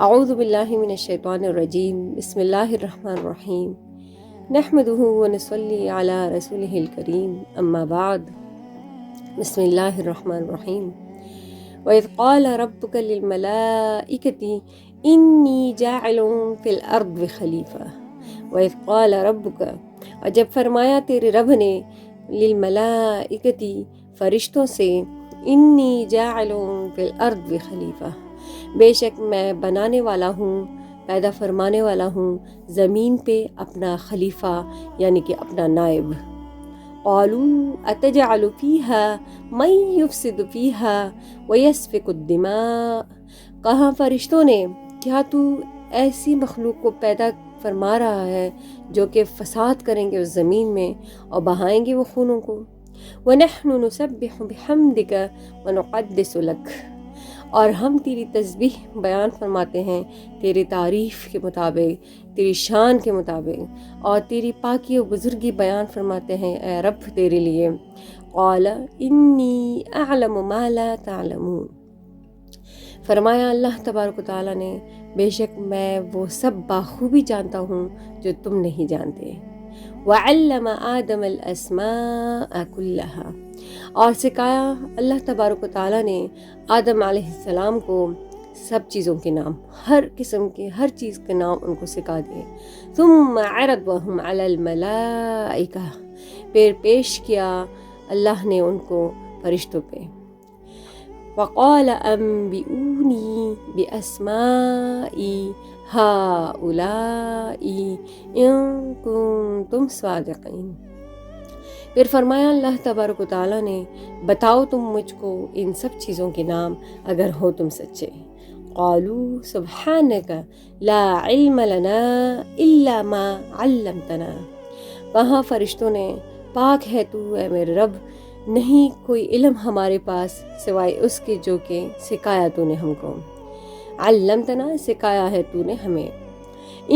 اعوذ باللہ من الشیطان الرجیم بسم اللہ الرحمن الرحیم نحمده ونصلی علی رسولہ الکریم اما بعد بسم اللہ الرحمن الرحیم وَإِذْ قَالَ رَبُّكَ لِلْمَلَائِكَةِ إِنِّي جَاعِلٌ فِي الْأَرْضِ خَلِيفَةً وَإِذْ قَالَ رَبُّكَ اور جب فرمایا تیرے رب نے لِلْمَلَائِكَةِ فرشتوں سے إِنِّي جَاعِلٌ فِي الْأَرْضِ خَلِيفَةً بے شک میں بنانے والا ہوں، پیدا فرمانے والا ہوں زمین پہ اپنا خلیفہ یعنی کہ اپنا نائب۔ قالوا اتجعل فیها من یفسد فیها ویسفک الدماء کہا فرشتوں نے کیا تو ایسی مخلوق کو پیدا فرما رہا ہے جو کہ فساد کریں گے اس زمین میں اور بہائیں گے وہ خونوں کو۔ وَنَحْنُ نُسَبِّحُ بِحَمْدِكَ وَنُقَدِّسُ لَكَ اور ہم تیری تسبیح بیان فرماتے ہیں تیری تعریف کے مطابق، تیری شان کے مطابق، اور تیری پاکی و بزرگی بیان فرماتے ہیں اے رب تیرے لیے۔ قال انی اعلم ما لا تعلمون فرمایا اللہ تبارک و تعالیٰ نے بے شک میں وہ سب بخوبی جانتا ہوں جو تم نہیں جانتے۔ وعلم آدم الاسماء كلها اور سکھایا اللہ تبارک و تعالیٰ نے آدم علیہ السلام کو سب چیزوں کے نام، ہر قسم کے ہر چیز کے نام ان کو سکھا دیے۔ ثم عرضهم على الملائکہ پھر پیش کیا اللہ نے ان کو فرشتوں پہ۔ وقال انبئونی باسماء هؤلاء ان کنتم صادقین پھر فرمایا اللہ تبارک و تعالیٰ نے بتاؤ تم مجھ کو ان سب چیزوں کے نام اگر ہو تم سچے۔ قالوا سبحانک لا علم لنا الا ما علمتنا کہا فرشتوں نے پاک ہے تو اے میرے رب، نہیں کوئی علم ہمارے پاس سوائے اس کے جو کہ سکھایا تو نے ہم کو۔ علمتنا سکھایا ہے تو نے ہمیں۔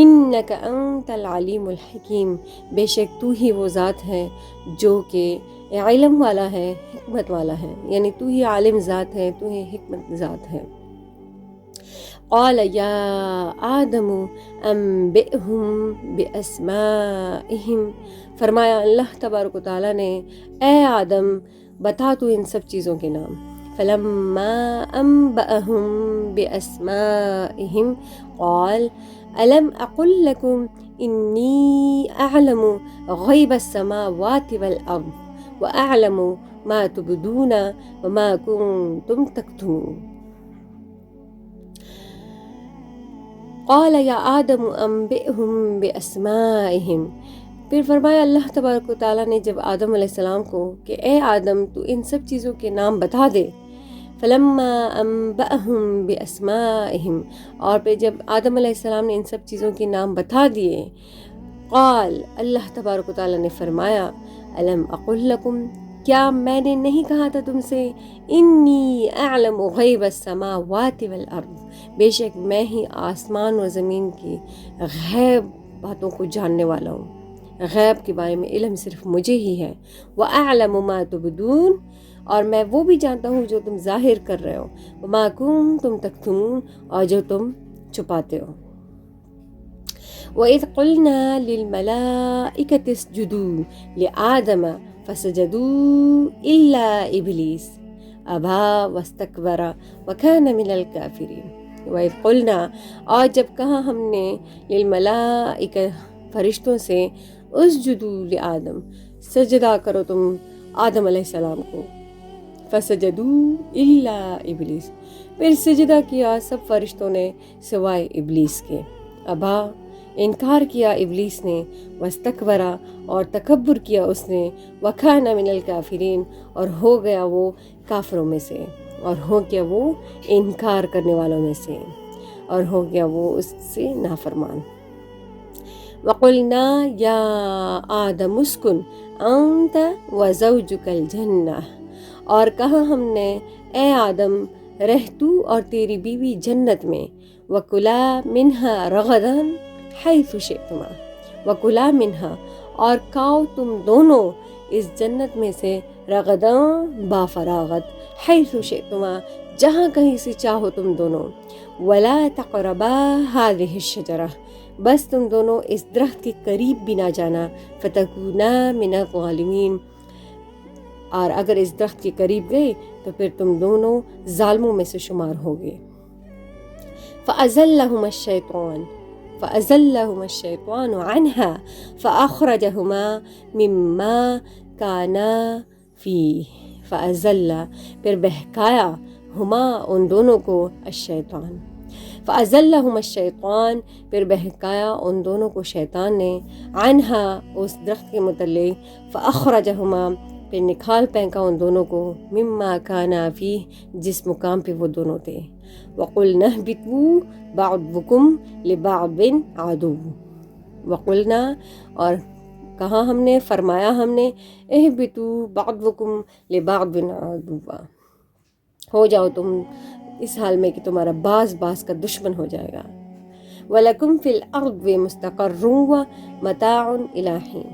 انک انت العلیم الحکیم بے شک تو ہی وہ ذات ہے جو کہ علم والا ہے، حکمت والا ہے، یعنی تو ہی عالم ذات ہے، تو ہی حکمت ذات ہے۔ قال یا آدم انبئہم باسمائہم فرمایا اللہ تبارک و تعالیٰ نے اے آدم بتا تو ان سب چیزوں کے نام۔ فلما انبأهم باسمائہم قال الم اقل لکم انی اعلم غیب السماوات والارض واعلم ما تبدون وما کنتم تکتمون۔ قال یا آدم انبئہم باسمائہم پھر فرمایا اللہ تبارک و تعالیٰ نے جب آدم علیہ السلام کو کہ اے آدم تو ان سب چیزوں کے نام بتا دے۔ فلما انبأہم باسمائہم اور پھر جب آدم علیہ السلام نے ان سب چیزوں کے نام بتا دیے، قال اللہ تبارک و تعالیٰ نے فرمایا الم اقل لکم کیا میں نے نہیں کہا تھا تم سے انی اعلم غیب السماوات والارض بے شک میں ہی آسمان و زمین کی غیب باتوں کو جاننے والا ہوں، غیب کے بارے میں علم صرف مجھے ہی ہے۔ وَأَعْلَمُ مَا تُبْدُونَ اور میں وہ بھی جانتا ہوں جو تم ظاہر کر رہے ہو، وَمَا كُنتُمْ تَكْتُمُونَ اور جو تم چھپاتے ہو۔ وَإِذْ قُلْنَا لِلْمَلَائِكَةِ اسْجُدُوا لِآدَمَ فَسَجَدُوا إِلَّا إِبْلِيسَ أَبَىٰ وَاسْتَكْبَرَ وَكَانَ مِنَ الْكَافِرِينَ وَإِذْ قُلْنَا اور جب کہا ہم نے لِلْمَلَائِكَةِ فرشتوں سے اسجدوا لآدم سجدہ کرو تم آدم علیہ السلام کو، فسجدوا الا ابلیس پھر سجدہ کیا سب فرشتوں نے سوائے ابلیس کے۔ ابا انکار کیا ابلیس نے، واستکبرا اور تکبر کیا اس نے، وکان من الکافرین اور ہو گیا وہ کافروں میں سے، اور ہو گیا وہ انکار کرنے والوں میں سے، اور ہو گیا وہ اس سے نافرمان۔ وَقُلْنَا يَا آدَمُ اسْكُنْ أَنْتَ وَزَوْجُكَ الْجَنَّةَ اور کہا ہم نے اے آدم رہ تو اور تیری بیوی جنت میں، وَكُلَا مِنْهَا رَغَدًا حَيْثُ شِئْتُمَا وَكُلَا مِنْهَا اور کھاؤ تم دونوں اس جنت میں سے رغداں با فراغت حیث شئتما جہاں کہیں سے چاہو تم دونوں، ولا تقربا هذه الشجرہ، بس تم دونوں اس درخت کے قریب بھی نہ جانا، فتکونا من الظالمین، اور اگر اس درخت کے قریب گئے تو پھر تم دونوں ظالموں میں سے شمار ہوگے۔ فَأَزَلَّهُمَا الشَّيْطَانُ عَنْهَا فَأَخْرَجَهُمَا مِمَّا كَانَا فِيهِ، فَأَزَلَّ، پھر بہکایا، ہما ان دونوں کو، الشیطان، فَأَزَلَّهُمَا الشَّيْطَان، پھر بہکایا ان دونوں کو شیطان نے، عنہا اس درخت کے متعلق، فَأَخْرَجَهُمَا، پھر نکال پھینکا ان دونوں کو، مما کانا فیہ، جس مقام پہ وہ دونوں تھے، وَقُلْنَا اهْبِطُوا بَعْضُكُمْ لِبَعْضٍ عَدُوٌّ، وَقُلْنَا، اور کہا ہم نے، فرمایا ہم نے، اهْبِطُوا بَعْضُكُمْ لِبَعْضٍ عَدُوٌّ، ہو جاؤ تم اس حال میں کہ تمہارا بعض کا دشمن ہو جائے گا، وَلَكُمْ فِي الْأَرْضِ مُسْتَقَرٌّ وَمَتَاعٌ إِلَىٰ حِينٍ،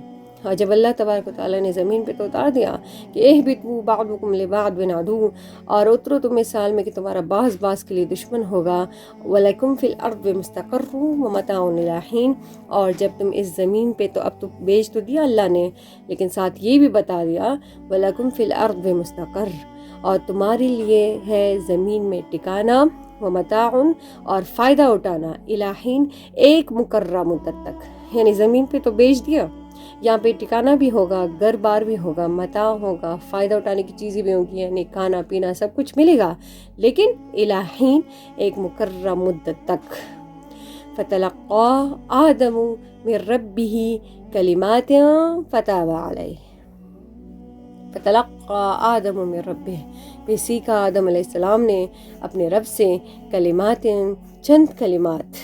اور جب اللہ تبارک و تعالیٰ نے زمین پہ تو اتار دیا کہ اہبطوا بعضکم لبعض عدو، اور اترو تم اس حال میں کہ تمہارا بعض کے لیے دشمن ہوگا، وَلَكُمْ فِي الْأَرْضِ مُسْتَقَرٌّ وَمَتَاعٌ إِلَىٰ حِينٍ، اور جب تم اس زمین پہ تو اب تو بیچ تو دیا اللہ نے، لیکن ساتھ یہ بھی بتا دیا وَلَكُمْ فِي الْأَرْضِ مُسْتَقَرٌّ، اور تمہارے لیے ہے زمین میں ٹکانا، وَمَتَاعٌ، اور فائدہ اٹھانا، إِلَىٰ حِينٍ، ایک مقررہ مدت تک، یعنی زمین پہ تو بیچ دیا، یہاں پہ ٹکانا بھی ہوگا، گھر بار بھی ہوگا، متاع ہوگا، فائدہ اٹھانے کی چیزیں بھی ہوں گی، یعنی کھانا پینا سب کچھ ملے گا، لیکن إِلَىٰ حِينٍ، ایک مقررہ مدت تک۔ فَتَلَقَّىٰ آدَمُ مِن رَبِّهِ كَلِمَاتٍ فَتَابَ عَلَيْهِ، فَتَلَقَّىٰ آدَمُ مِن رَبِّهِ، پھر سیکھا آدم علیہ السلام نے اپنے رب سے، کلمات، چند کلمات،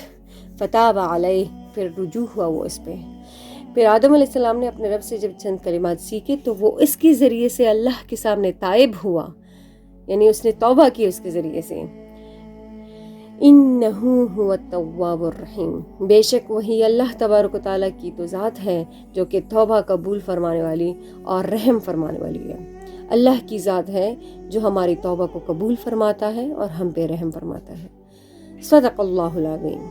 فتاب علیہ، پھر رجوع ہوا وہ اس پہ، پھر آدم علیہ السلام نے اپنے رب سے جب چند کلمات سیکھے تو وہ اس کے ذریعے سے اللہ کے سامنے تائب ہوا، یعنی اس نے توبہ کی اس کے ذریعے سے، انہ هو التواب الرحیم، بے شک وہی اللہ تبارک و تعالیٰ کی تو ذات ہے جو کہ توبہ قبول فرمانے والی اور رحم فرمانے والی ہے، اللہ کی ذات ہے جو ہماری توبہ کو قبول فرماتا ہے اور ہم پہ رحم فرماتا ہے۔ صدق اللہ العظیم۔